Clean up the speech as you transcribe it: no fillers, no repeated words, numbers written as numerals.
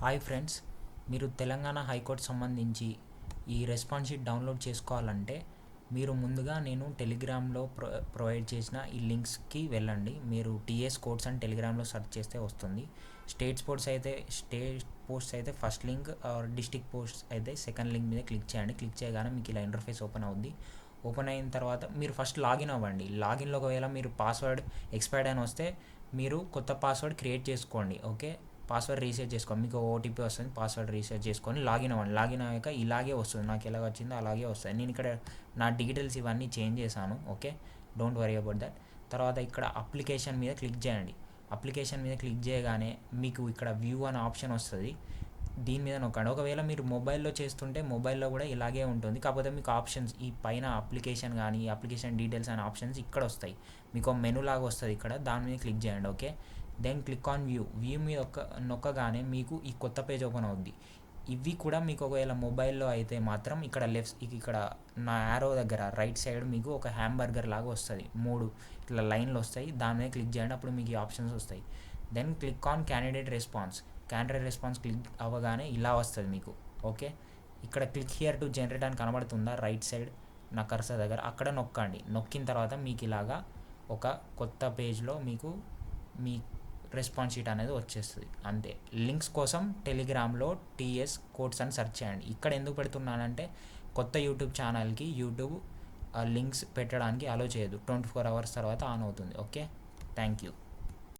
Hi friends, మీరు Telangana high court సంబంధించి ఈ రెస్పాన్స్ షీట్ డౌన్లోడ్ చేసుకోవాలంటే మీరు ముందుగా నేను టెలిగ్రామ్లో ప్రొవైడ్ చేసిన ఈ లింక్స్కి వెళ్ళండి. మీరు టీఎస్ కోడ్స్ అని టెలిగ్రామ్లో సెర్చ్ చేస్తే వస్తుంది. స్టేట్ పోస్ట్స్ అయితే ఫస్ట్ లింక్, డిస్టిక్ పోస్ట్స్ అయితే సెకండ్ లింక్ మీద క్లిక్ చేయండి. క్లిక్ చేయగానే మీకు ఇలా ఇంటర్ఫేస్ ఓపెన్ అవుద్ది. ఓపెన్ అయిన తర్వాత మీరు ఫస్ట్ లాగిన్ అవ్వండి. లాగిన్లో ఒకవేళ మీరు పాస్వర్డ్ ఎక్స్పైర్డ్ అని వస్తే మీరు కొత్త పాస్వర్డ్ క్రియేట్ చేసుకోండి. ఓకే, పాస్వర్డ్ రీసెట్ చేసుకోండి. మీకు ఓటీపీ వస్తుంది, పాస్వర్డ్ రీసెట్ చేసుకొని లాగిన్ అవ్వండి. లాగిన్ అయ్యాక ఇలాగే వస్తుంది, నాకు ఎలాగ వచ్చిందో అలాగే వస్తుంది. నేను ఇక్కడ నా డీటెయిల్స్ ఇవన్నీ చేంజ్ చేశాను. Okay, don't worry about that. తర్వాత ఇక్కడ అప్లికేషన్ మీద క్లిక్ చేయండి. అప్లికేషన్ మీద క్లిక్ చేయగానే మీకు ఇక్కడ వ్యూ అనే ఆప్షన్ వస్తుంది. దీని మీద నొక్కండి. ఒకవేళ మీరు మొబైల్లో చేస్తుంటే మొబైల్లో కూడా ఇలాగే ఉంటుంది, కాకపోతే మీకు ఆప్షన్స్ ఈ పైన అప్లికేషన్ కానీ అప్లికేషన్ డీటెయిల్స్ అనే ఆప్షన్స్ ఇక్కడ వస్తాయి. మీకు మెనూ లాగా వస్తుంది ఇక్కడ, దాని మీద క్లిక్ చేయండి. Okay, then click on view మీద నొక్కగానే మీకు ఈ కొత్త పేజ్ ఓపెన్ అవుద్ది. ఇవి కూడా మీకు ఒకవేళ మొబైల్లో అయితే మాత్రం ఇక్కడ నా యారో దగ్గర రైట్ సైడ్ మీకు ఒక హ్యాంబర్గర్ లాగా వస్తుంది. 3 ఇట్లా లైన్లు వస్తాయి, దాని మీద క్లిక్ చేయండి. అప్పుడు మీకు ఈ ఆప్షన్స్ వస్తాయి. Then click on candidate response click అవ్వగానే ఇలా వస్తుంది మీకు. ఓకే, ఇక్కడ క్లిక్ హియర్ టు జనరేట్ అని కనబడుతుందా రైట్ సైడ్ నా కర్సర్ దగ్గర, అక్కడ నొక్కండి. నొక్కిన తర్వాత మీకు ఇలాగా ఒక కొత్త పేజ్లో మీకు మీ రెస్పాన్స్ షీట్ అనేది వచ్చేస్తుంది. అంతే. లింక్స్ కోసం టెలిగ్రామ్లో టీఎస్ కోడ్స్ అని సెర్చ్ చేయండి. ఇక్కడ ఎందుకు పెడుతున్నానంటే కొత్త యూట్యూబ్ ఛానల్కి యూట్యూబ్ లింక్స్ పెట్టడానికి అలో చేయదు. 24 hours తర్వాత ఆన్ అవుతుంది. Okay, thank you.